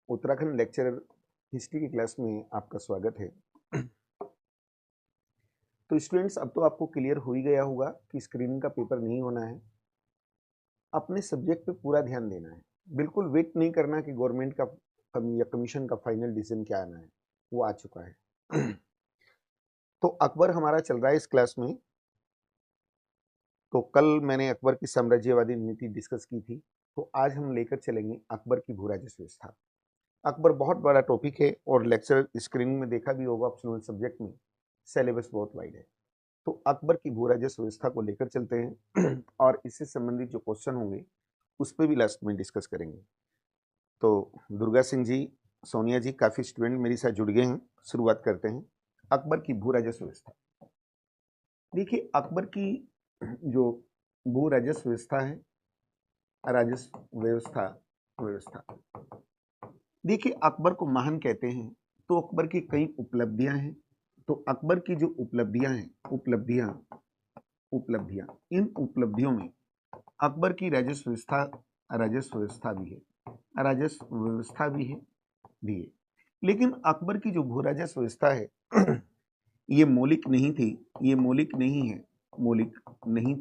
Uttarakhand lecturer history की class में आपका स्वागत है। तो स्टूडेंट्स, अब तो आपको क्लियर हो ही गया होगा कि स्क्रीनिंग का पेपर नहीं होना है। अपने सब्जेक्ट पे पूरा ध्यान देना है, बिल्कुल वेट नहीं करना कि गवर्नमेंट का या कमीशन का फाइनल डिसीजन क्या आना है, वो आ चुका है। तो अकबर हमारा चल रहा है इस क्लास में। तो कल मैंने अकबर की साम्राज्यवादी नीति डिस्कस की थी, तो आज हम लेकर चलेंगे अकबर की भू राजस्व व्यवस्था। अकबर बहुत बड़ा टॉपिक है और लेक्चर स्क्रीनिंग में देखा भी होगा, ऑप्शनल सब्जेक्ट में सिलेबस बहुत वाइड है। तो अकबर की भू राजस्व व्यवस्था को लेकर चलते हैं और इससे संबंधित जो क्वेश्चन होंगे उस पर भी लास्ट में डिस्कस करेंगे। तो दुर्गा सिंह जी, सोनिया जी, काफ़ी स्टूडेंट मेरे साथ जुड़ गए हैं। शुरुआत करते हैं अकबर की भू राजस्व व्यवस्था। देखिए, अकबर की जो भू राजस्व व्यवस्था है, राजस्व व्यवस्था व्यवस्था देखिए, अकबर को महान कहते हैं तो अकबर की कई उपलब्धियां हैं। तो अकबर की जो उपलब्धियां हैं, उपलब्धियां इन उपलब्धियों में अकबर की राजस्व व्यवस्था भी है, राजस्व व्यवस्था भी है। लेकिन अकबर की जो भू राजस्व व्यवस्था है ये मौलिक नहीं थी, ये मौलिक नहीं है, मौलिक नहीं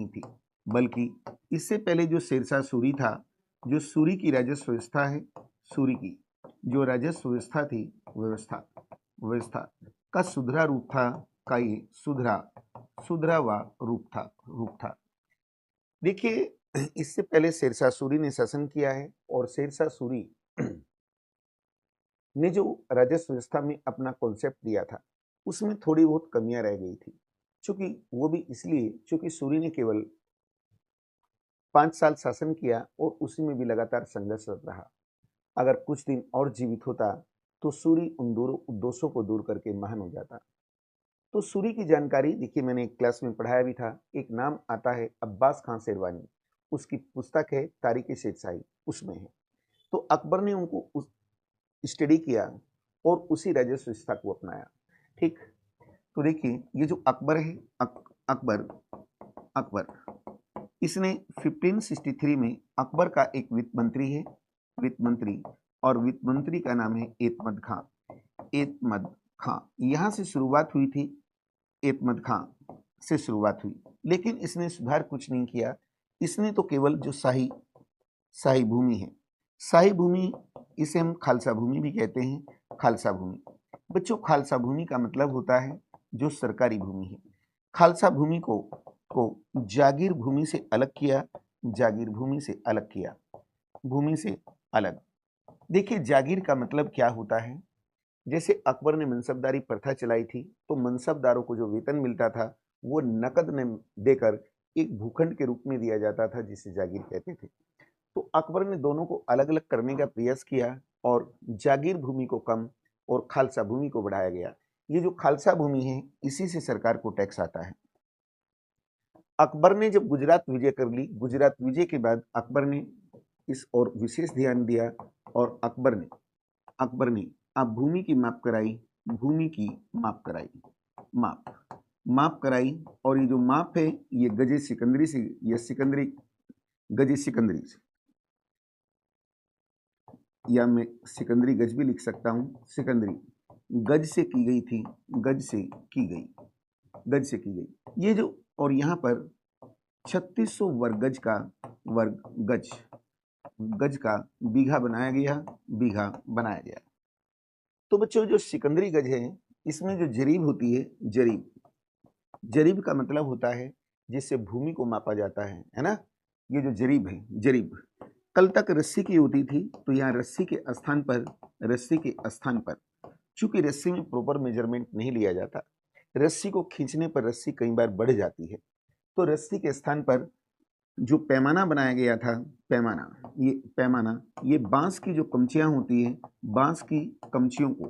थी, बल्कि इससे पहले जो शेरशाह सूरी था, जो सूरी की राजस्व व्यवस्था है, सूरी की जो राजस्व व्यवस्था थी, व्यवस्था का सुधरा रूप था, का ये सुधरा हुआ रूप था। देखिए, इससे पहले शेरशाह सूरी ने शासन किया है और शेरशाह सूरी ने जो राजस्व व्यवस्था में अपना कॉन्सेप्ट दिया था उसमें थोड़ी बहुत कमियां रह गई थी। चूंकि वो भी इसलिए चूंकि सूरी ने केवल 5 साल शासन किया और उसी में भी लगातार संघर्ष रहा। अगर कुछ दिन और जीवित होता तो सूरी उन दोषों को दूर करके महान हो जाता। तो सूरी की जानकारी देखिए, मैंने एक क्लास में पढ़ाया भी था। एक नाम आता है अब्बास खान शेरवानी, उसकी पुस्तक है तारीख शेरशाही, उसमें है। तो अकबर ने उनको स्टडी किया और उसी राजस्व व्यवस्था को अपनाया। ठीक, तो देखिए ये जो अकबर है, अकबर अकबर इसने 1563 में अकबर का एक वित्त मंत्री है, वित्त मंत्री, और वित्त मंत्री का नाम है एतमद खां। एतमद खां यहाँ से शुरुआत हुई थी, एतमद खां से शुरुआत हुई, लेकिन इसने सुधार कुछ नहीं किया। इसने तो केवल जो शाही भूमि है, शाही भूमि, इसे हम खालसा भूमि भी कहते हैं, खालसा भूमि। बच्चों, खालसा भूमि का मतलब होता है जो सरकारी भूमि है। खालसा भूमि को जागीर भूमि से अलग किया, जागीर भूमि से अलग किया, भूमि से अलग। देखिए, जागीर का मतलब क्या होता है। जैसे अकबर ने मनसबदारी प्रथा चलाई थी, तो मनसबदारों को जो वेतन मिलता था वो नकद में देकर एक भूखंड के रूप में दिया जाता था, जिसे जागीर कहते थे। तो अकबर ने दोनों को अलग अलग करने का प्रयास किया और जागीर भूमि को कम और खालसा भूमि को बढ़ाया गया। ये जो खालसा भूमि है, इसी से सरकार को टैक्स आता है। अकबर ने जब गुजरात विजय कर ली, गुजरात विजय के बाद अकबर ने इस और विशेष ध्यान दिया और अकबर ने अब भूमि की माप कराई, भूमि की माप कराई, माप कराई। और ये जो माप है ये गजे सिकंदरी से, ये सिकंदरी, गजे सिकंदरी से, या मैं सिकंदरी गज भी लिख सकता हूँ, सिकंदरी गज से की गई थी, गज से की गई, गज से की गई। ये जो, और यहाँ पर 3600 वर्ग गज का बीघा बनाया गया, बीघा बनाया गया। तो बच्चों, जो सिकंदरी गज है इसमें जो जरीब होती है, जरीब का मतलब होता है जिससे भूमि को मापा जाता है ना। ये जो जरीब है, जरीब कल तक रस्सी की होती थी, तो यहाँ रस्सी के स्थान पर चूंकि रस्सी में प्रॉपर मेजरमेंट नहीं लिया जाता, रस्सी को खींचने पर रस्सी कई बार बढ़ जाती है, तो रस्सी के स्थान पर जो पैमाना बनाया गया था, पैमाना ये बांस की जो कमचियां होती है, बांस की कमचियों को,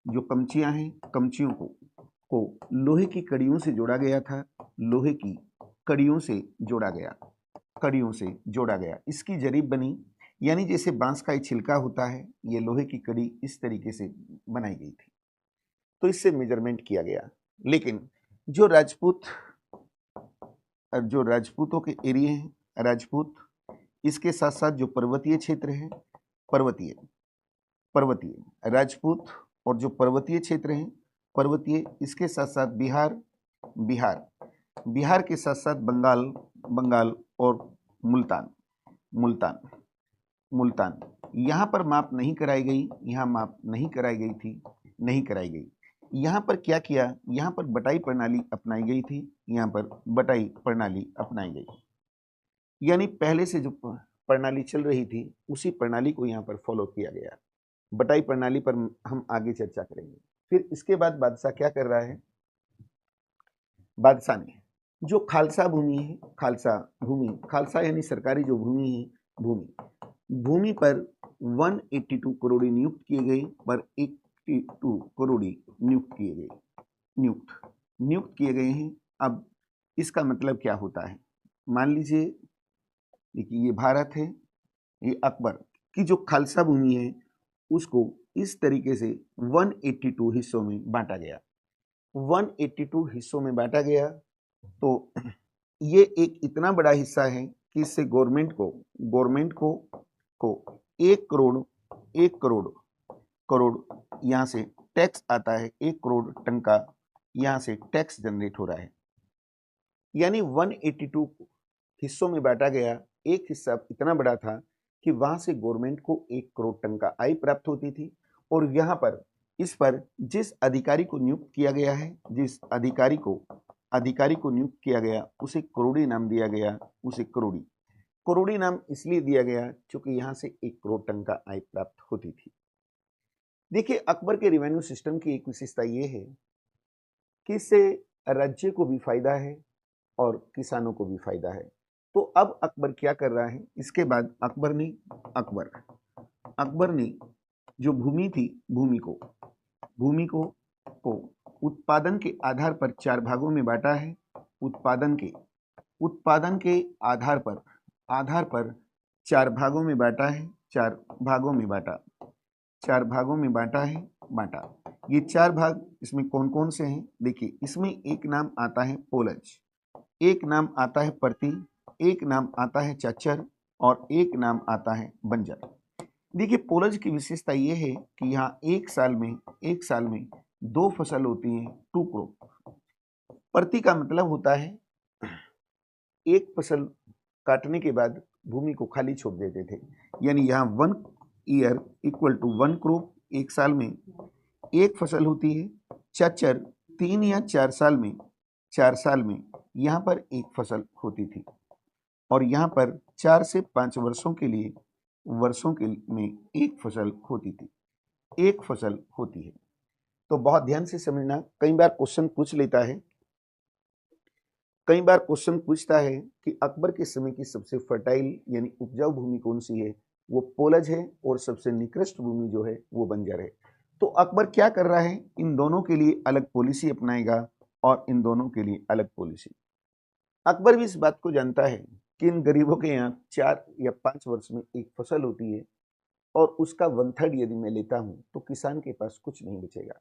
जो कमचियां हैं, कमचियों को लोहे की कड़ियों से जोड़ा गया था, लोहे की कड़ियों से जोड़ा गया, कड़ियों से जोड़ा गया, इसकी जरीब बनी। यानी जैसे बांस का छिलका होता है, ये लोहे की कड़ी इस तरीके से बनाई गई थी, तो इससे मेजरमेंट किया गया। लेकिन जो राजपूतों के एरिया हैं, राजपूत, इसके साथ साथ जो पर्वतीय क्षेत्र है, पर्वतीय, पर्वतीय राजपूत, और जो पर्वतीय क्षेत्र हैं पर्वतीय, इसके साथ साथ बिहार, बिहार बिहार के साथ साथ बंगाल, बंगाल और मुल्तान, मुल्तान, मुल्तान। यहाँ पर माप नहीं कराई गई, यहाँ माप नहीं कराई गई थी, नहीं कराई गई। यहाँ पर क्या किया, यहाँ पर बटाई प्रणाली अपनाई गई थी, यहाँ पर बटाई प्रणाली अपनाई गई, यानी पहले से जो प्रणाली चल रही थी उसी प्रणाली को यहाँ पर फॉलो किया गया। बटाई प्रणाली पर हम आगे चर्चा करेंगे। फिर इसके बाद बादशाह क्या कर रहा है, बादशाह ने जो खालसा भूमि है, खालसा भूमि, खालसा यानी सरकारी जो भूमि है, भूमि, भूमि पर 182 करोड़ नियुक्त किए गए, पर 82 करोड़ नियुक्त किए गए, नियुक्त किए गए हैं। अब इसका मतलब क्या होता है, मान लीजिए देखिए ये भारत है, ये अकबर की जो खालसा भूमि है उसको इस तरीके से 182 हिस्सों में बांटा गया, 182 हिस्सों में बांटा गया। तो ये एक इतना बड़ा हिस्सा है कि इससे गवर्नमेंट को 1 करोड़, 1 करोड़, करोड़ यहाँ से टैक्स आता है, 1 करोड़ टन का यहाँ से टैक्स जनरेट हो रहा है। यानी 182 हिस्सों में बांटा गया, एक हिस्सा इतना बड़ा था कि वहां से गवर्नमेंट को 1 करोड़ टन का आय प्राप्त होती थी। और यहाँ पर इस पर जिस अधिकारी को नियुक्त किया गया है, जिस अधिकारी को नियुक्त किया गया उसे करोड़ी नाम दिया गया, उसे करोड़ी नाम इसलिए दिया गया क्योंकि यहाँ से 1 करोड़ टन का आय प्राप्त होती थी। देखिए अकबर के रेवेन्यू सिस्टम की एक विशेषता ये है कि इससे राज्य को भी फायदा है और किसानों को भी फायदा है। तो अब अकबर क्या कर रहा है, इसके बाद अकबर ने जो भूमि थी, भूमि को उत्पादन के आधार पर 4 भागों में बांटा है। उत्पादन के आधार पर 4 भागों में बांटा है, 4 भागों में बांटा, 4 भागों में बांटा है, बांटा। ये 4 भाग इसमें कौन कौन से हैं, देखिए इसमें एक नाम आता है पोलज, एक नाम आता है परती, एक नाम आता है चच्चर और एक नाम आता है बंजर। देखिए पोलज की विशेषता ये है कि यहाँ एक साल में 2 फसल होती हैं, 2 क्रॉप। परती का मतलब होता है एक फसल काटने के बाद भूमि को खाली छोड़ देते थे, यानी यहाँ 1 ईयर इक्वल टू 1 क्रॉप, एक साल में एक फसल होती है। चच्चर 3 या 4 साल में, 4 साल में यहाँ पर एक फसल होती थी। और यहाँ पर 4 से 5 वर्षों के में एक फसल होती थी, एक फसल होती है। तो बहुत ध्यान से समझना, कई बार क्वेश्चन पूछता है कि अकबर के समय की सबसे फर्टाइल यानी उपजाऊ भूमि कौन सी है, वो पोलज है, और सबसे निकृष्ट भूमि जो है वो बंजर है। तो अकबर क्या कर रहा है, इन दोनों के लिए अलग पॉलिसी अपनाएगा और इन दोनों के लिए अलग पॉलिसी। अकबर भी इस बात को जानता है कि इन गरीबों के यहाँ 4 या 5 वर्ष में एक फसल होती है और उसका 1/3 यदि मैं लेता हूं तो किसान के पास कुछ नहीं बचेगा।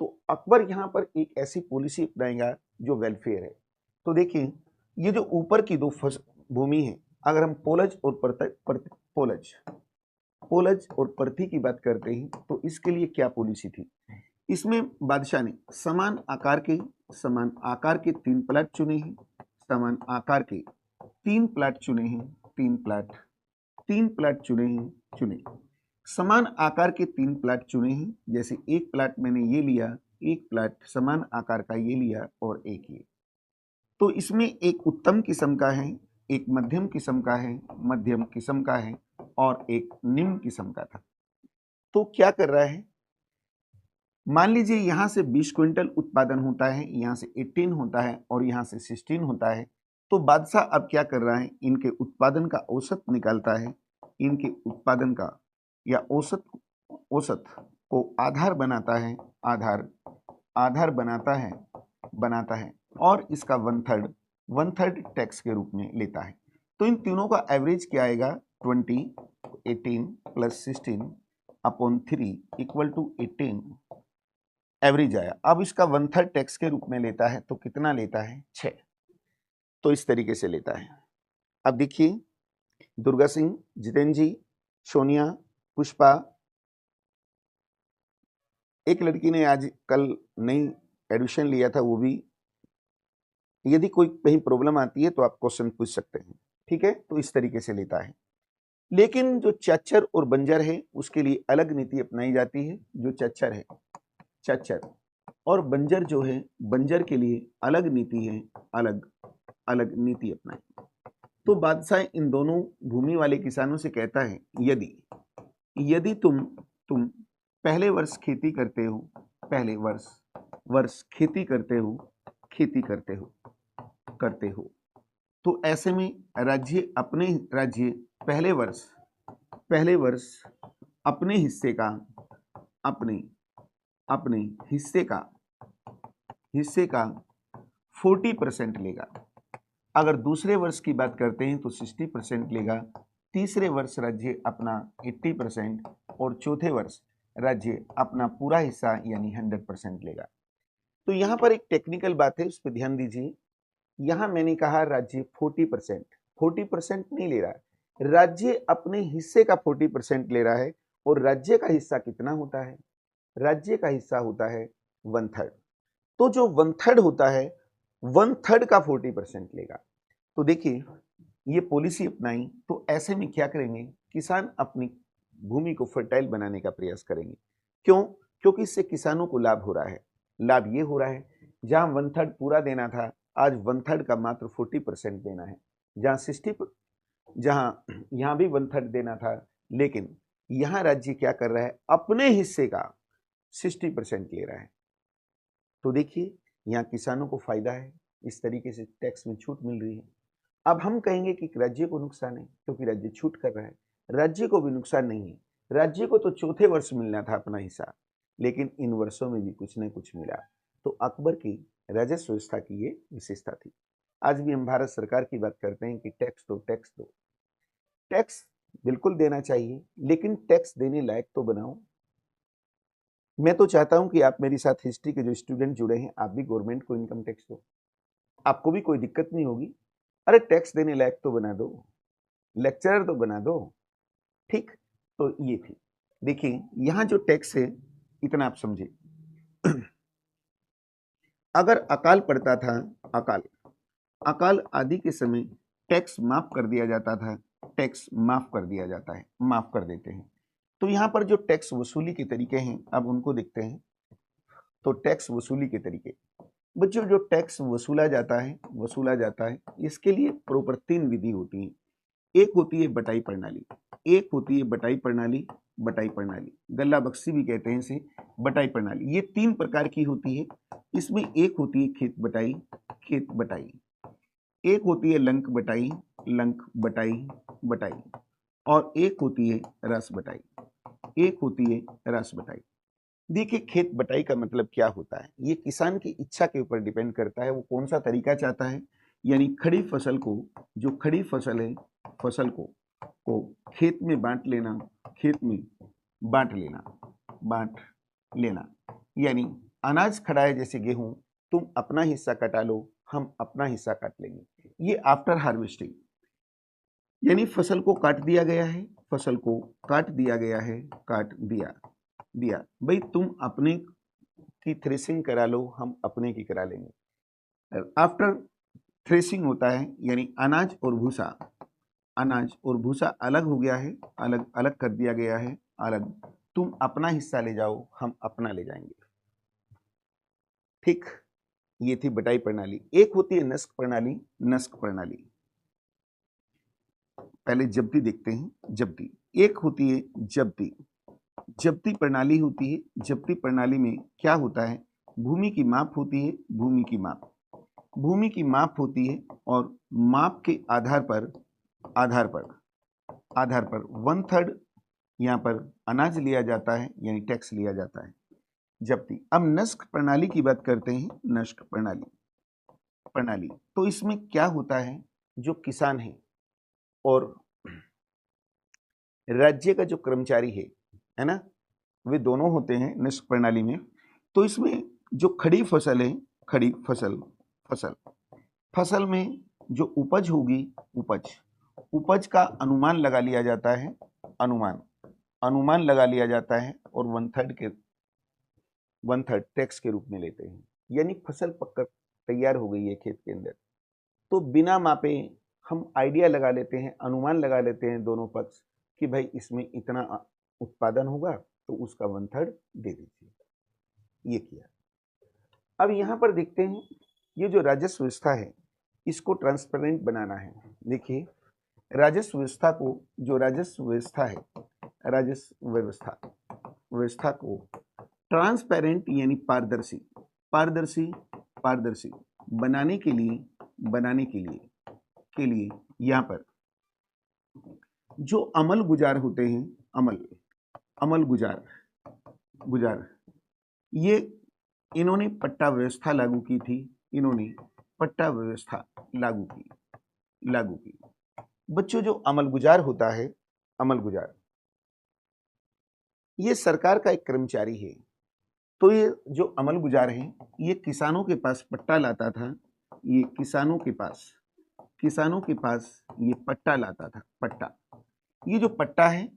तो अकबर यहाँ पर एक ऐसी पॉलिसी अपनाएगा जो वेलफेयर है। तो देखिए ये जो ऊपर की 2 भूमि है, अगर हम पोलज और पर्थी की बात करते हैं तो इसके लिए क्या पॉलिसी थी, इसमें बादशाह ने समान आकार के 3 प्लाट चुने हैं, समान आकार के 3 प्लाट चुने हैं, 3 प्लाट चुने समान आकार के 3 प्लाट चुने हैं। जैसे एक प्लाट मैंने ये लिया, एक प्लाट समान आकार का ये लिया और एक ये। तो इसमें एक उत्तम किस्म का है, एक मध्यम किस्म का है और एक निम्न किस्म का था। तो क्या कर रहा है, मान लीजिए यहां से 20 क्विंटल उत्पादन होता है, यहां से 18 होता है और यहां से 16 होता है। तो बादशाह अब क्या कर रहा है, इनके उत्पादन का औसत निकालता है, इनके उत्पादन का या औसत को आधार बनाता है और इसका 1/3 टैक्स के रूप में लेता है। तो इन तीनों का एवरेज क्या आएगा, 20, 18 plus 16 upon 3 equal to 18 average आया। अब इसका 1/3 टैक्स के रूप में लेता है, तो कितना लेता है, 6। तो इस तरीके से लेता है। अब देखिए दुर्गा सिंह, जितेंद्र जी, सोनिया, पुष्पा, एक लड़की ने आज कल नई एडमिशन लिया था, वो भी, यदि कोई कहीं प्रॉब्लम आती है तो आप क्वेश्चन पूछ सकते हैं, ठीक है, तो इस तरीके से लेता है। लेकिन जो चच्चर और बंजर है उसके लिए अलग नीति अपनाई जाती है। जो चच्चर है, चच्चर, और बंजर जो है, बंजर के लिए अलग नीति है, अलग अलग नीति अपनाई। तो बादशाह इन दोनों भूमि वाले किसानों से कहता है, यदि यदि तुम पहले वर्ष खेती करते हो, पहले वर्ष खेती करते हो, तो ऐसे में राज्य पहले वर्ष अपने हिस्से का अपने अपने हिस्से का 40% लेगा। अगर दूसरे वर्ष की बात करते हैं तो 60% लेगा, तीसरे वर्ष राज्य अपना 80% और चौथे वर्ष राज्य अपना पूरा हिस्सा यानी 100% लेगा। तो यहाँ पर एक टेक्निकल बात है, उस पर ध्यान दीजिए। यहाँ मैंने कहा राज्य 40% नहीं ले रहा है, राज्य अपने हिस्से का 40% ले रहा है। और राज्य का हिस्सा कितना होता है? राज्य का हिस्सा होता है 1/3। तो जो 1/3 होता है, 1/3 का 40% लेगा। तो देखिए, ये पॉलिसी अपनाई तो ऐसे में क्या करेंगे, किसान अपनी भूमि को फर्टाइल बनाने का प्रयास करेंगे। क्यों? क्योंकि इससे किसानों को लाभ हो रहा है। लाभ ये हो रहा है, जहां 1/3 पूरा देना था, आज 1/3 का मात्र 40% देना है। जहां यहां भी 1/3 देना था, लेकिन यहां राज्य क्या कर रहा है, अपने हिस्से का 60% ले रहा है। तो देखिए, यहाँ किसानों को फायदा है, इस तरीके से टैक्स में छूट मिल रही है। अब हम कहेंगे कि राज्य को नुकसान है क्योंकि राज्य छूट कर रहा है। राज्य को भी नुकसान नहीं है, राज्य को तो चौथे वर्ष मिलना था अपना हिस्सा, लेकिन इन वर्षों में भी कुछ न कुछ मिला। तो अकबर की राजस्व व्यवस्था की ये विशेषता थी। आज भी हम भारत सरकार की बात करते हैं कि टैक्स दो, टैक्स दो। टैक्स बिल्कुल देना चाहिए, लेकिन टैक्स देने लायक तो बनाओ। मैं तो चाहता हूं कि आप मेरे साथ हिस्ट्री के जो स्टूडेंट जुड़े हैं, आप भी गवर्नमेंट को इनकम टैक्स दो, आपको भी कोई दिक्कत नहीं होगी। अरे टैक्स देने लायक तो बना दो, लेक्चरर तो बना दो, ठीक। तो ये थी, देखिए यहां जो टैक्स है, इतना आप समझे। अगर अकाल पड़ता था, अकाल आदि के समय टैक्स माफ कर दिया जाता था, टैक्स माफ कर दिया जाता है, माफ कर देते हैं। तो यहां पर जो टैक्स वसूली के तरीके हैं, अब उनको देखते हैं। तो टैक्स वसूली के तरीके, बच्चों, जो टैक्स वसूला जाता है, इसके लिए प्रॉपर 3 विधि होती है। एक होती है बटाई प्रणाली, बटाई प्रणाली, गल्ला बख्शी भी कहते हैं इसे, बटाई प्रणाली। ये 3 प्रकार की होती है। इसमें एक होती है खेत बटाई, एक होती है लंक बटाई, और एक होती है रस बटाई। देखिए, खेत बटाई का मतलब क्या होता है, ये किसान की इच्छा के ऊपर डिपेंड करता है, वो कौन सा तरीका चाहता है। यानी खड़ी फसल को, जो खड़ी फसल है, फसल को खेत में बांट लेना, यानी अनाज खड़ा है जैसे गेहूं, तुम अपना हिस्सा कटा लो, हम अपना हिस्सा काट लेंगे। ये आफ्टर हार्वेस्टिंग, यानी फसल को काट दिया गया है, काट दिया भाई, तुम अपने की थ्रेसिंग करा लो, हम अपने की करा लेंगे। आफ्टर थ्रेसिंग होता है, यानी अनाज और भूसा अलग हो गया है, अलग कर दिया गया है, अलग, तुम अपना हिस्सा ले जाओ, हम अपना ले जाएंगे, ठीक। ये थी बटाई प्रणाली। एक होती है नस्क प्रणाली, पहले जब्ती देखते हैं। जब्ती, एक होती है जब्ती प्रणाली होती है। जब्ती प्रणाली में क्या होता है, भूमि की माप होती है, और माप के आधार पर 1/3 यहाँ पर अनाज लिया जाता है, यानी टैक्स लिया जाता है। जब्ती। अब नस्क प्रणाली की बात करते हैं। नस्क प्रणाली, तो इसमें क्या होता है, जो किसान है और राज्य का जो कर्मचारी है ना, वे दोनों होते हैं नस्क प्रणाली में। तो इसमें जो खड़ी फसल है, खड़ी फसल में जो उपज होगी, उपज का अनुमान लगा लिया जाता है, अनुमान लगा लिया जाता है, और 1/3 1/3 टैक्स के रूप में लेते हैं। यानी फसल पककर तैयार हो गई है खेत के अंदर, तो बिना मापे हम आइडिया लगा लेते हैं, अनुमान लगा लेते हैं दोनों पक्ष कि भाई इसमें इतना उत्पादन होगा तो उसका 1/3 दे दीजिए। ये किया। अब यहाँ पर देखते हैं, ये जो राजस्व व्यवस्था है इसको ट्रांसपेरेंट बनाना है। देखिए, राजस्व व्यवस्था को, जो राजस्व व्यवस्था है, राजस्व व्यवस्था को ट्रांसपेरेंट यानी पारदर्शी पारदर्शी पारदर्शी बनाने के लिए यहाँ पर जो अमल गुजार होते हैं, अमल गुजार, ये इन्होंने पट्टा व्यवस्था लागू की थी। इन्होंने पट्टा व्यवस्था लागू की। बच्चों, जो अमल गुजार होता है, अमल गुजार, ये सरकार का एक कर्मचारी है। तो ये जो अमल गुजार है, ये किसानों के पास पट्टा लाता था। ये किसानों के पास ये पट्टा लाता था। पट्टा, ये जो पट्टा है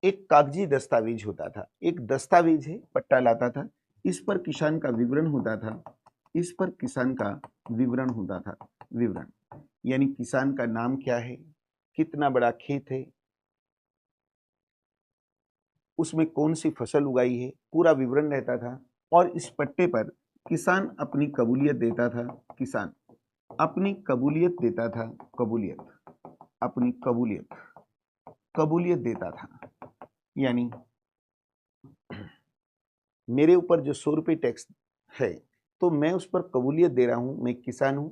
एक कागजी दस्तावेज होता था, एक दस्तावेज है, पट्टा लाता था। इस पर किसान का विवरण होता था। इस पर किसान का विवरण होता था। विवरण यानी किसान का नाम क्या है, कितना बड़ा खेत है, उसमें कौन सी फसल उगाई है, पूरा विवरण रहता था। और इस पट्टे पर किसान अपनी कबूलियत देता था। किसान अपनी कबूलियत देता था। अपनी कबूलियत देता था। यानी मेरे ऊपर जो 100 रुपये टैक्स है, तो मैं उस पर कबूलियत दे रहा हूं, मैं किसान हूं,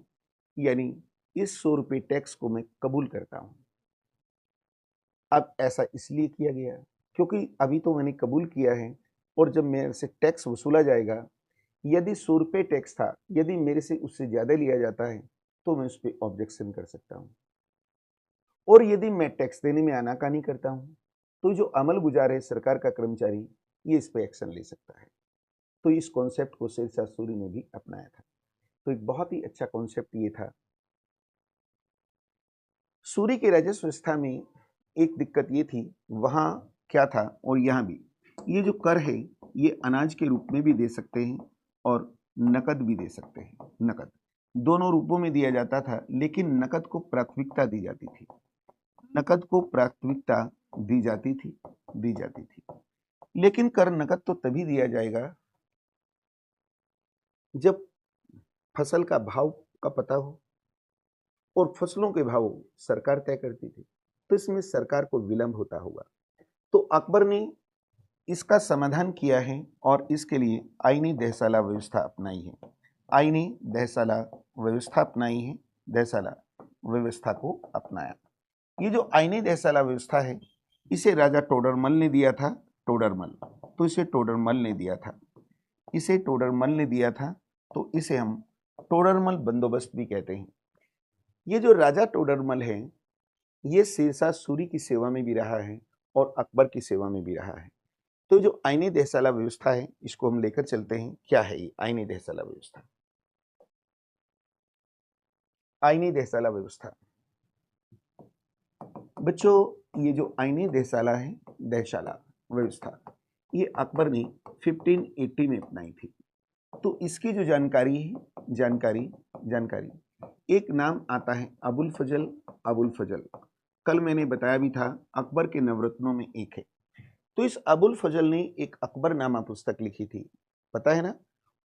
यानी इस 100 रुपये टैक्स को मैं कबूल करता हूं। अब ऐसा इसलिए किया गया क्योंकि अभी तो मैंने कबूल किया है, और जब मेरे से टैक्स वसूला जाएगा, यदि 100 रुपये टैक्स था, यदि मेरे से उससे ज्यादा लिया जाता है तो मैं उस पर ऑब्जेक्शन कर सकता हूं। और यदि मैं टैक्स देने में आनाकानी करता हूं, तो जो अमल गुजार है, सरकार का कर्मचारी, ये इस पर एक्शन ले सकता है। तो इस कॉन्सेप्ट को शेरशाह सूरी ने भी अपनाया था। तो एक बहुत ही अच्छा कॉन्सेप्ट ये था। सूरी के राजस्व व्यवस्था में एक दिक्कत ये थी, वहां क्या था और यहाँ भी, ये जो कर है ये अनाज के रूप में भी दे सकते हैं और नकद भी दे सकते हैं। नकद दोनों रूपों में दिया जाता था, लेकिन नकद को प्राथमिकता दी जाती थी। नकद को प्राथमिकता दी जाती थी। लेकिन कर नकद तो तभी दिया जाएगा जब फसल का भाव का पता हो, और फसलों के भाव सरकार तय करती थी, तो इसमें सरकार को विलंब होता होगा। तो अकबर ने इसका समाधान किया है और इसके लिए आईनी दहसाला व्यवस्था अपनाई है। आईनी दहसाला व्यवस्था अपनाई है। दहसाला व्यवस्था को अपनाया। ये जो आईनी दहसाला व्यवस्था है, इसे राजा टोडरमल ने दिया था। टोडरमल, तो इसे टोडरमल ने दिया था। इसे टोडरमल ने दिया था, तो इसे हम टोडरमल बंदोबस्त भी कहते हैं। ये जो राजा टोडरमल है, ये शेरशाह सूरी की सेवा में भी रहा है और अकबर की सेवा में भी रहा है। तो जो आईनी दहसाला व्यवस्था है, इसको हम लेकर चलते हैं। क्या है ये आईनी दहसाला व्यवस्था? आईनी दहसाला व्यवस्था, बच्चों, ये जो आईनी दहसाला है, दहसाला व्यवस्था, ये अकबर ने 1580 में अपनाई थी। तो इसकी जो जानकारी है, जानकारी एक नाम आता है अबुल फजल। कल मैंने बताया भी था, अकबर के नवरत्नों में एक है। तो इस अबुल फजल ने एक अकबरनामा पुस्तक लिखी थी, पता है ना।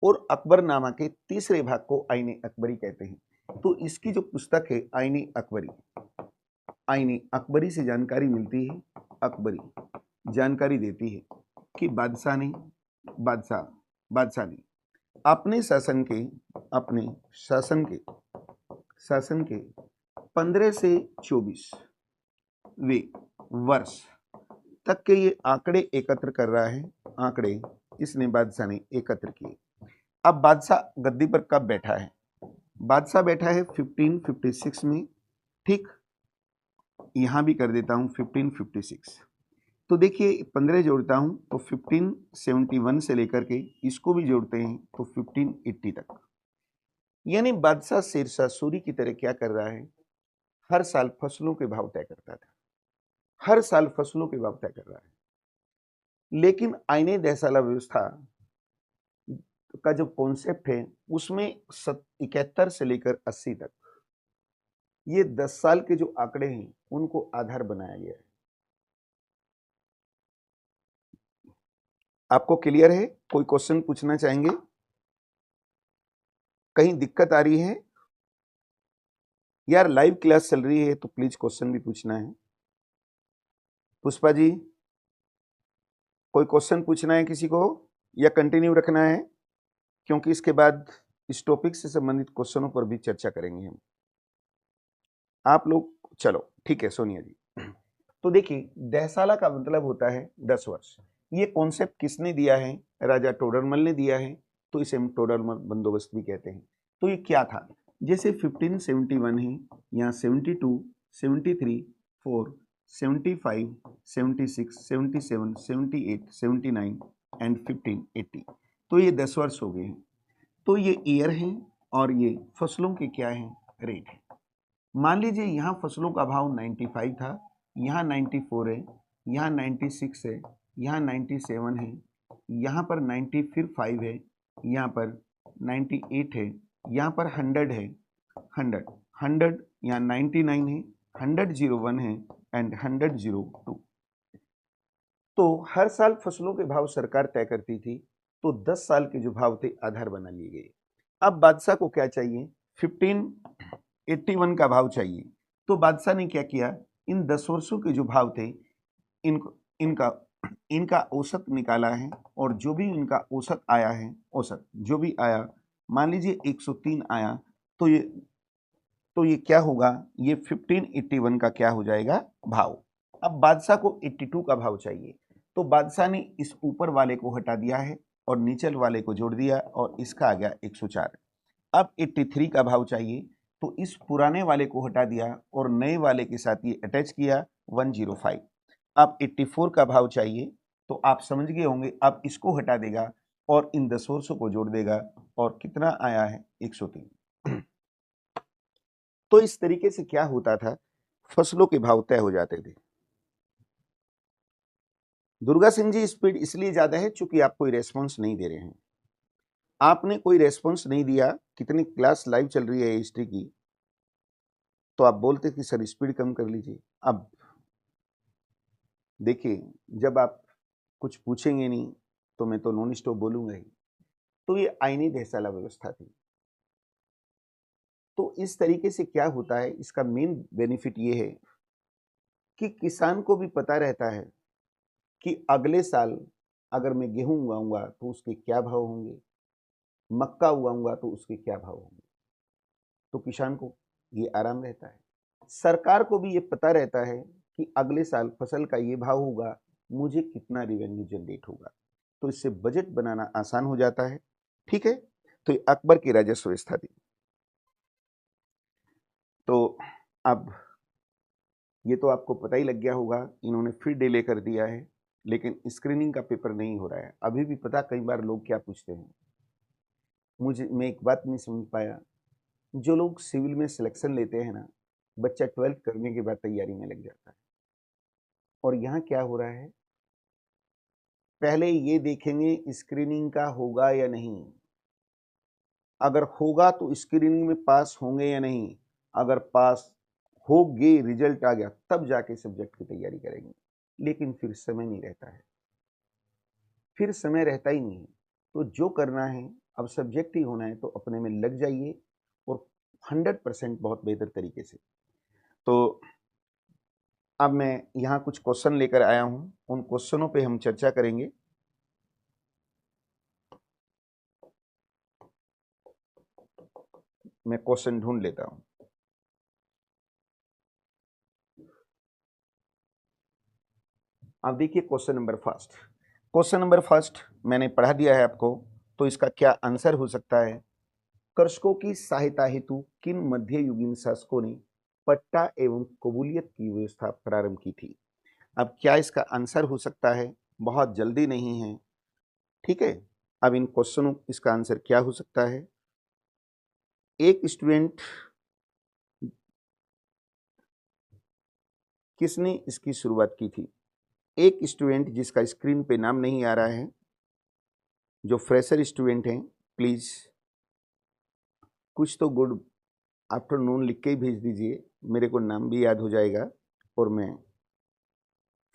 और अकबरनामा के तीसरे भाग को आईने अकबरी कहते हैं। तो इसकी जो पुस्तक है आईने अकबरी से जानकारी मिलती है। अकबरी जानकारी देती है कि बादशाह ने अपने शासन के 15 से 24वें वर्ष तक के ये आंकड़े एकत्र कर रहा है। आंकड़े इसने बादशाह ने एकत्र किए। अब बादशाह गद्दी पर कब बैठा है? बादशाह बैठा है 1556 में। ठीक, यहां भी कर देता हूं 1556। तो देखिए 15 जोड़ता हूं तो 1571 से लेकर के इसको भी जोड़ते हैं तो 1580 तक। यानी बादशाह शेरशाह सूरी की तरह क्या कर रहा है, हर साल फसलों के भाव तय करता था। हर साल फसलों के भाव तय कर रहा है। लेकिन आईने दहसाला व्यवस्था का जो कॉन्सेप्ट है उसमें 71 से लेकर 80 तक ये 10 साल के जो आंकड़े हैं उनको आधार बनाया गया है। आपको क्लियर है? कोई क्वेश्चन पूछना चाहेंगे? कहीं दिक्कत आ रही है? यार लाइव क्लास चल रही है तो प्लीज क्वेश्चन भी पूछना है। पुष्पा जी, कोई क्वेश्चन पूछना है किसी को या कंटिन्यू रखना है? क्योंकि इसके बाद इस टॉपिक से संबंधित क्वेश्चनों पर भी चर्चा करेंगे हम। आप लोग चलो ठीक है। सोनिया जी, तो देखिए दहसाला का मतलब होता है 10 वर्ष। ये कॉन्सेप्ट किसने दिया है? राजा टोडरमल ने दिया है, तो इसे हम टोडरमल बंदोबस्त भी कहते हैं। तो ये क्या था? जैसे 1571 है, यहाँ 72, 73, 4, 75, 76, 77, 78, 79 एंड 1580। तो ये 10 वर्ष हो गए हैं। तो ये ईयर हैं और ये फसलों के क्या हैं? रेट है। मान लीजिए यहाँ फसलों का भाव 95 था, यहाँ 94 है, यहाँ 96 है, यहाँ 97 है, यहाँ पर 90 फिर 5 है, यहाँ पर 98 है, यहाँ पर 100 है, 100 यहाँ 99 है, 101 है एंड 102। तो हर साल फसलों के भाव सरकार तय करती थी, तो 10 साल के जो भाव थे आधार बना लिए गए। अब बादशाह को क्या चाहिए? 1581 का भाव चाहिए। तो बादशाह ने क्या किया? इन 10 वर्षों के जो भाव थे इनको इनका इनका औसत निकाला है, और जो भी इनका औसत आया है, औसत जो भी आया, मान लीजिए 103 आया, तो ये क्या होगा? ये 1581 का क्या हो जाएगा? भाव। अब बादशाह को 82 का भाव चाहिए, तो बादशाह ने इस ऊपर वाले को हटा दिया है और नीचल वाले को जोड़ दिया और इसका आ गया 104। अब 83 का भाव चाहिए, तो इस पुराने वाले को हटा दिया और नए वाले के साथ ये अटैच किया 105। अब 84 का भाव चाहिए, तो आप समझ गए होंगे, अब इसको हटा देगा और इन 10 वर्षों को जोड़ देगा और कितना आया है? 103। तो इस तरीके से क्या होता था? फसलों के भाव तय हो जाते थे। दुर्गा सिंह जी, स्पीड इसलिए ज्यादा है क्योंकि आप कोई रेस्पॉन्स नहीं दे रहे हैं। आपने कोई रेस्पॉन्स नहीं दिया। कितनी क्लास लाइव चल रही है हिस्ट्री की, तो आप बोलते कि सर स्पीड कम कर लीजिए। अब देखिए, जब आप कुछ पूछेंगे नहीं तो मैं तो नॉन स्टॉप बोलूंगा ही। तो ये आईनी दहसाला व्यवस्था थी। तो इस तरीके से क्या होता है, इसका मेन बेनिफिट ये है कि किसान को भी पता रहता है कि अगले साल अगर मैं गेहूं उगाऊंगा तो उसके क्या भाव होंगे, मक्का उगाऊंगा तो उसके क्या भाव होंगे। तो किसान को ये आराम रहता है। सरकार को भी ये पता रहता है कि अगले साल फसल का ये भाव होगा, मुझे कितना रेवेन्यू जनरेट होगा। तो इससे बजट बनाना आसान हो जाता है। ठीक है, तो ये अकबर की राजस्व व्यवस्था थी। तो अब ये तो आपको पता ही लग गया होगा, इन्होंने फिर डिले कर दिया है, लेकिन स्क्रीनिंग का पेपर नहीं हो रहा है अभी भी। पता कई बार लोग क्या पूछते हैं, मैं एक बात नहीं समझ पाया। जो लोग सिविल में सिलेक्शन लेते हैं ना, बच्चा 12th करने के बाद तैयारी में लग जाता है। और यहाँ क्या हो रहा है, पहले ये देखेंगे स्क्रीनिंग का होगा या नहीं। अगर होगा तो स्क्रीनिंग में पास होंगे या नहीं। अगर पास हो गए, रिजल्ट आ गया, तब जाके सब्जेक्ट की तैयारी करेंगे। लेकिन फिर समय नहीं रहता है, फिर समय रहता ही नहीं है। तो जो करना है, अब सब्जेक्ट ही होना है तो अपने में लग जाइए और 100% बहुत बेहतर तरीके से। तो अब मैं यहाँ कुछ क्वेश्चन लेकर आया हूँ, उन क्वेश्चनों पे हम चर्चा करेंगे। मैं क्वेश्चन ढूंढ लेता हूँ। अब देखिए question number first. Question number first मैंने पढ़ा दिया है आपको, तो इसका क्या आंसर हो सकता है? कृषकों की सहायता हेतु किन मध्ययुगीन शासकों ने पट्टा एवं कबूलियत की व्यवस्था प्रारंभ की थी? अब क्या इसका आंसर हो सकता है? बहुत जल्दी नहीं है, ठीक है। अब इन क्वेश्चनों इसका आंसर क्या हो सकता है? एक स्टूडेंट, किसने इसकी शुरुआत की थी? एक स्टूडेंट जिसका स्क्रीन पे नाम नहीं आ रहा है, जो फ्रेशर स्टूडेंट हैं, प्लीज कुछ तो गुड आफ्टरनून लिख के ही भेज दीजिए, मेरे को नाम भी याद हो जाएगा और मैं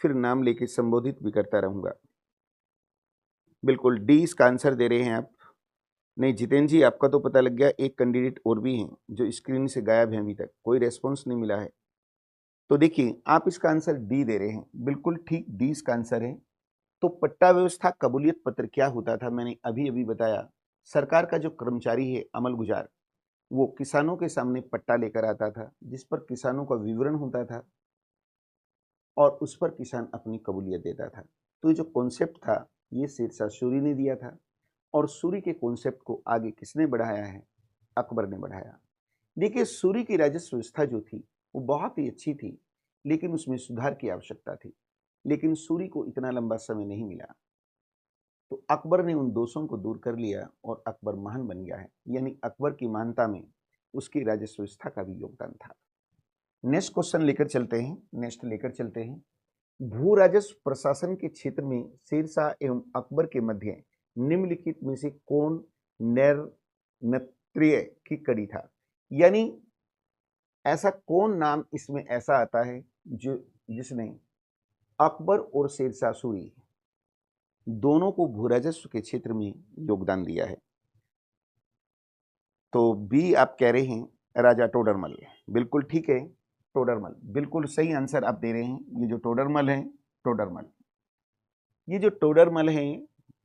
फिर नाम लेके संबोधित भी करता रहूंगा। बिल्कुल डी इसका आंसर दे रहे हैं आप। नहीं जितेंद्र जी, आपका तो पता लग गया, एक कैंडिडेट और भी हैं जो स्क्रीन से गायब हैं, अभी तक कोई रेस्पॉन्स नहीं मिला है। तो देखिए आप इसका आंसर डी दे रहे हैं, बिल्कुल ठीक, डी इसका आंसर है। तो पट्टा व्यवस्था कबूलियत पत्र क्या होता था, मैंने अभी अभी बताया। सरकार का जो कर्मचारी है अमलगुजार, वो किसानों के सामने पट्टा लेकर आता था जिस पर किसानों का विवरण होता था और उस पर किसान अपनी कबूलियत देता था। तो ये जो कॉन्सेप्ट था ये शेरशाह सूरी ने दिया था और सूरी के कॉन्सेप्ट को आगे किसने बढ़ाया है, अकबर ने बढ़ाया। देखिए सूरी की राजस्व व्यवस्था जो थी वो बहुत ही अच्छी थी, लेकिन उसमें सुधार की आवश्यकता थी, लेकिन सूरी को इतना लंबा समय नहीं मिला। तो अकबर ने उन दोषों को दूर कर लिया और अकबर महान बन गया है, यानी अकबर की महानता में उसकी राजस्व व्यवस्था का भी योगदान था। नेक्स्ट क्वेश्चन लेकर चलते हैं, नेक्स्ट लेकर चलते हैं। भू राजस्व प्रशासन के क्षेत्र में शेरशाह एवं अकबर के मध्य निम्नलिखित में से कौन नैर्मत्र्य की कड़ी था, यानी ऐसा कौन नाम इसमें ऐसा आता है जो जिसने अकबर और शेरशाह सूरी दोनों को भू राजस्व के क्षेत्र में योगदान दिया है। तो बी आप कह रहे हैं राजा टोडरमल, बिल्कुल ठीक है, टोडरमल बिल्कुल सही आंसर आप दे रहे हैं। ये जो टोडरमल है, टोडरमल, ये जो टोडरमल है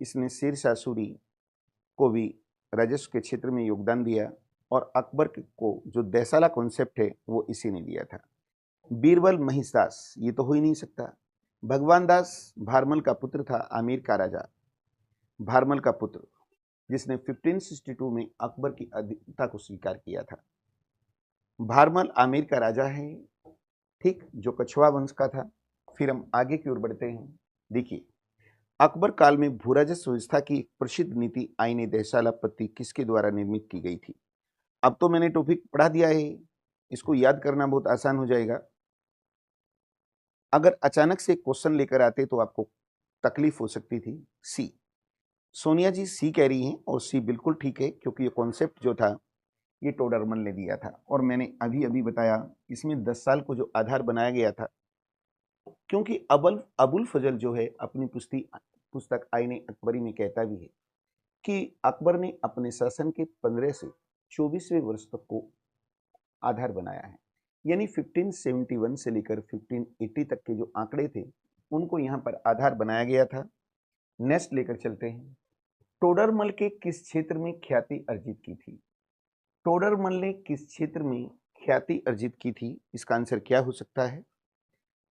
इसने शेरशाह सूरी को भी राजस्व के क्षेत्र में योगदान दिया और अकबर को जो देसाला कॉन्सेप्ट है वो इसी ने दिया था। बीरबल महिषदास, ये तो हो ही नहीं सकता। भगवान दास भारमल का पुत्र था, आमिर का राजा भारमल का पुत्र, जिसने 1562 में अकबर की अधीनता को स्वीकार किया था। भारमल आमिर का राजा है, ठीक, जो कछवा वंश का था। फिर हम आगे की ओर बढ़ते हैं। देखिए अकबर काल में भू राजस्व व्यवस्था की एक प्रसिद्ध नीति आईने देसाला पत्ती किसके द्वारा निर्मित की गई थी। अब तो मैंने टॉपिक पढ़ा दिया है, इसको याद करना बहुत आसान हो जाएगा। अगर अचानक से क्वेश्चन लेकर आते तो आपको तकलीफ हो सकती थी। सी, सोनिया जी सी कह रही हैं और सी बिल्कुल ठीक है, क्योंकि ये कॉन्सेप्ट जो था ये टोडरमल ने दिया था और मैंने अभी अभी बताया इसमें 10 साल को जो आधार बनाया गया था, क्योंकि अबुल फजल जो है अपनी पुस्तक आईने अकबरी में कहता भी है कि अकबर ने अपने शासन के 15 से 24वें वर्ष तक को आधार बनाया है, यानी 1571 से लेकर 1580 तक के जो आंकड़े थे उनको यहाँ पर आधार बनाया गया था। नेक्स्ट लेकर चलते हैं। टोडरमल के किस क्षेत्र में ख्याति अर्जित की थी, टोडरमल ने किस क्षेत्र में ख्याति अर्जित की थी, इसका आंसर क्या हो सकता है।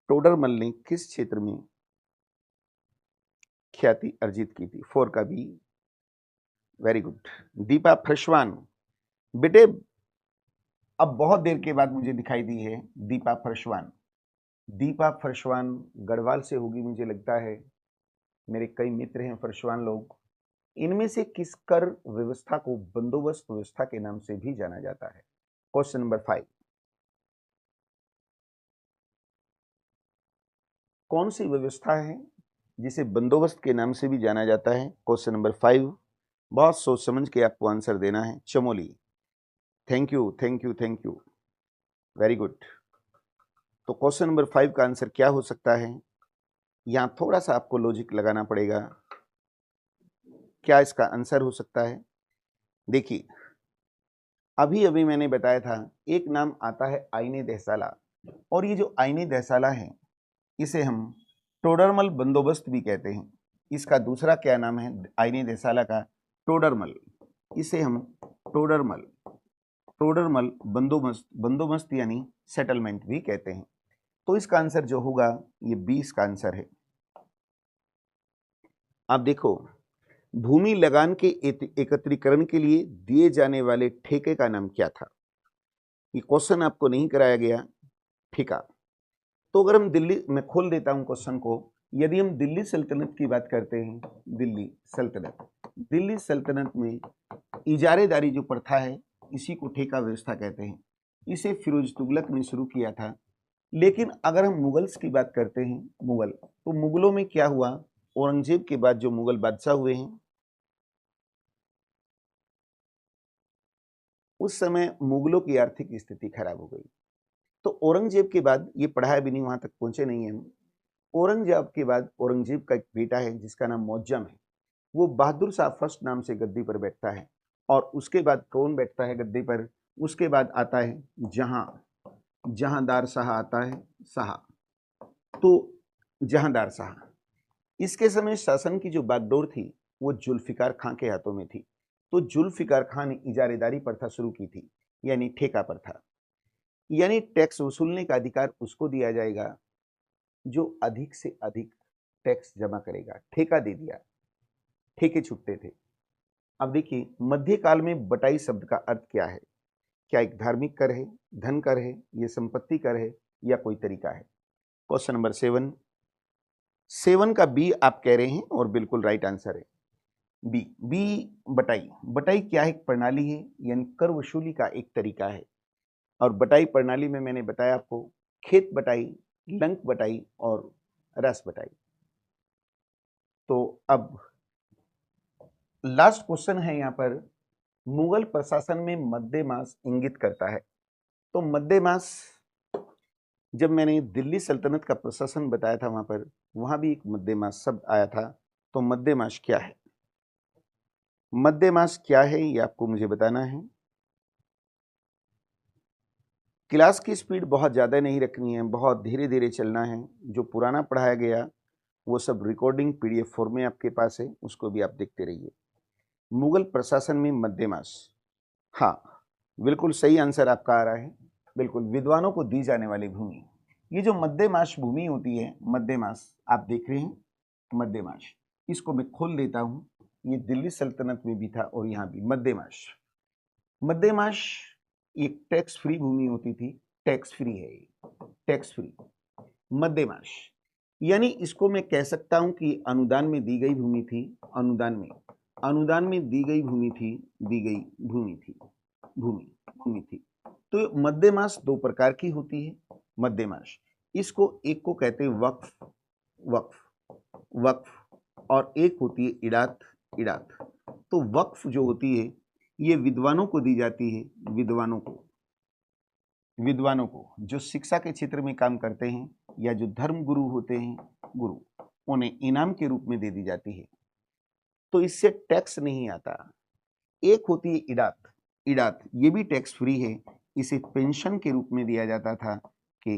टोडरमल ने किस क्षेत्र में ख्याति अर्जित की थी, 4 का बी, वेरी गुड। दीपा फरशवान, बेटे अब बहुत देर के बाद मुझे दिखाई दी है दीपा फरशवान। दीपा फरशवान गढ़वाल से होगी मुझे लगता है, मेरे कई मित्र हैं फरशवान लोग। इनमें से किस कर व्यवस्था को बंदोबस्त व्यवस्था के नाम से भी जाना जाता है। क्वेश्चन नंबर 5, कौन सी व्यवस्था है जिसे बंदोबस्त के नाम से भी जाना जाता है। क्वेश्चन नंबर 5, बहुत सोच समझ के आपको आंसर देना है। Chamoli, thank you thank you thank you, very good. तो क्वेश्चन नंबर 5 का आंसर क्या हो सकता है, यहां थोड़ा सा आपको लॉजिक लगाना पड़ेगा। क्या इसका आंसर हो सकता है, देखिए अभी अभी मैंने बताया था एक नाम आता है आईने देसाला, और ये जो आईने देसाला है इसे हम टोडरमल बंदोबस्त भी कहते हैं। इसका दूसरा क्या नाम है आईने देसाला का, टोडरमल, इसे हम टोडरमल टोडरमल बंदोबस्त बंदोबस्त यानी सेटलमेंट भी कहते हैं। तो इसका आंसर जो होगा ये 20 का आंसर है। आप देखो भूमि लगान के एकत्रीकरण के लिए दिए जाने वाले ठेके का नाम क्या था, ये क्वेश्चन आपको नहीं कराया गया, ठेका। तो अगर हम दिल्ली, मैं खोल देता हूं क्वेश्चन को, यदि हम दिल्ली सल्तनत की बात करते हैं, दिल्ली सल्तनत में इजारेदारी जो प्रथा है इसी को ठेका व्यवस्था कहते हैं। इसे फिरोज तुगलक ने शुरू किया था। लेकिन अगर हम मुगल्स की बात करते हैं, मुगल, तो मुगलों में क्या हुआ, औरंगजेब के बाद जो मुगल बादशाह हुए हैं उस समय मुगलों की आर्थिक स्थिति खराब हो गई। तो औरंगजेब के बाद, ये पढ़ाया भी नहीं, वहां तक पहुंचे नहीं है हम। औरंगजेब के बाद औरंगजेब का एक बेटा है जिसका नाम मौजम है, वो बहादुर शाह फर्स्ट नाम से गद्दी पर बैठता है। और उसके बाद कौन बैठता है गद्दी पर? उसके बाद आता है जहांदार शाह आता है, शाह। तो जहांदार शाह, इसके समय शासन की जो बागडोर थी वो जुल्फिकार खां के हाथों में थी। तो जुल्फिकार खां ने इजारेदारी प्रथा शुरू की थी, यानी ठेका प्रथा, यानी टैक्स वसूलने का अधिकार उसको दिया जाएगा जो अधिक से अधिक टैक्स जमा करेगा। ठेका दे दिया, ठेके छुट्टे थे। अब देखिए, मध्यकाल में बटाई शब्द का अर्थ क्या है? क्या एक धार्मिक कर है, धन कर है, ये संपत्ति कर है, या कोई तरीका है? क्वेश्चन नंबर 7 का बी आप कह रहे हैं और बिल्कुल राइट आंसर है बी बटाई। बटाई क्या है? एक प्रणाली है, यानी कर वसूली का एक तरीका है। और बटाई प्रणाली में मैंने बताया आपको खेत बटाई, लंक बटाई और रस बटाई। तो अब लास्ट क्वेश्चन है यहाँ पर, मुगल प्रशासन में मध्य मास इंगित करता है। तो मध्य मास, जब मैंने दिल्ली सल्तनत का प्रशासन बताया था वहां भी एक मध्य मास शब्द आया था। तो मध्य मास क्या है? मध्य मास क्या है ये आपको मुझे बताना है। क्लास की स्पीड बहुत ज़्यादा नहीं रखनी है, बहुत धीरे धीरे चलना है। जो पुराना पढ़ाया गया वो सब रिकॉर्डिंग पीडीएफ फॉर्म में आपके पास है, उसको भी आप देखते रहिए। मुगल प्रशासन में मध्य मास, हाँ बिल्कुल सही आंसर आपका आ रहा है। बिल्कुल, विद्वानों को दी जाने वाली भूमि, ये जो मध्य मास भूमि होती है, मध्य मास आप देख रहे हैं, मध्य मास, इसको मैं खोल देता हूं। ये दिल्ली सल्तनत में भी था और यहाँ भी मध्य मास। मध्य मास एक टैक्स फ्री भूमि होती थी, टैक्स फ्री है ये, टैक्स फ्री मध्य मास। यानी इसको मैं कह सकता हूं कि अनुदान में दी गई भूमि थी, अनुदान में दी गई भूमि थी, दी गई भूमि थी। तो मध्य मास दो प्रकार की होती है। मध्य मास, इसको एक को कहते हैं वक्फ, और एक होती है इडात। तो वक्फ जो होती है ये विद्वानों को दी जाती है, विद्वानों को जो शिक्षा के क्षेत्र में काम करते हैं, या जो धर्म गुरु होते हैं, उन्हें इनाम के रूप में दे दी जाती है। तो इससे टैक्स नहीं आता। एक होती है इडात, ये भी टैक्स फ्री है। इसे पेंशन के रूप में दिया जाता था, के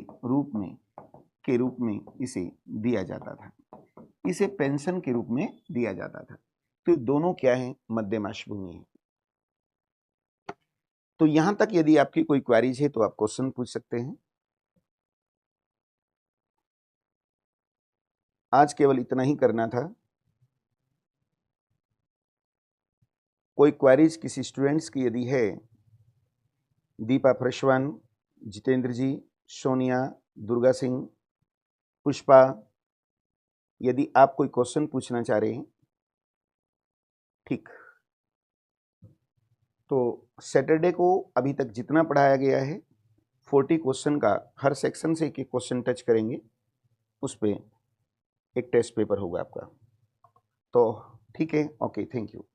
रूप में इसे दिया जाता था, इसे पेंशन के रूप में दिया जाता था। तो दोनों क्या है? मध्य मास भूमि है। तो यहां तक यदि आपकी कोई क्वेरीज है तो आप क्वेश्चन पूछ सकते हैं। आज केवल इतना ही करना था। कोई क्वेरीज किसी स्टूडेंट्स की यदि है, दीपा फ्रेशवान, जितेंद्र जी, सोनिया, दुर्गा सिंह, पुष्पा, यदि आप कोई क्वेश्चन पूछना चाह रहे हैं, ठीक। तो सैटरडे को अभी तक जितना पढ़ाया गया है 40 क्वेश्चन का, हर सेक्शन से एक एक क्वेश्चन टच करेंगे, उस पर एक टेस्ट पेपर होगा आपका। तो ठीक है, ओके, थैंक यू।